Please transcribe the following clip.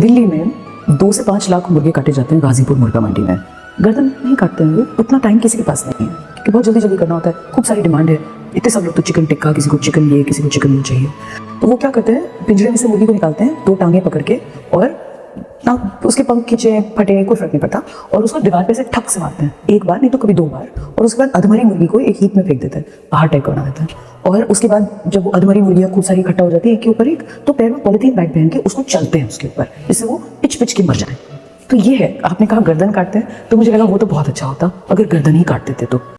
दिल्ली में 2 से 5 लाख मुर्गे काटे जाते हैं गाजीपुर मुर्गा मंडी में। गर्दन नहीं काटते हैं वो, उतना टाइम किसी के पास नहीं है क्योंकि बहुत जल्दी जल्दी करना होता है, खूब सारी डिमांड है। इतने सब लोग तो चिकन टिक्का, किसी को चिकन ये, किसी को चिकन वो चाहिए। तो वो क्या करते हैं, पिंजरे में से मुर्गी को निकालते हैं 2 टांगे पकड़ के, और ना उसके पंख खींचे फटे कोई फर्क नहीं पड़ता, और उसको दीवार पे से ठक से मारते हैं, एक बार नहीं तो कभी 2 बार, और उसके बाद अधमरी मुर्गी को एक हीप में फेंक देते हैं, पहाड़ टाइप का बना देते हैं। और उसके बाद जब वो अधमरी मुर्गियाँ खूब सारी इकट्ठा हो जाती है एक के ऊपर एक, तो पैर में पॉलिथीन बैग पहन के उसको चलते हैं उसके ऊपर, जिससे वो पिच के मर जाए। तो ये है, आपने कहा गर्दन काटते हैं, तो मुझे लगा वो तो बहुत अच्छा होता अगर गर्दन ही काट देते तो।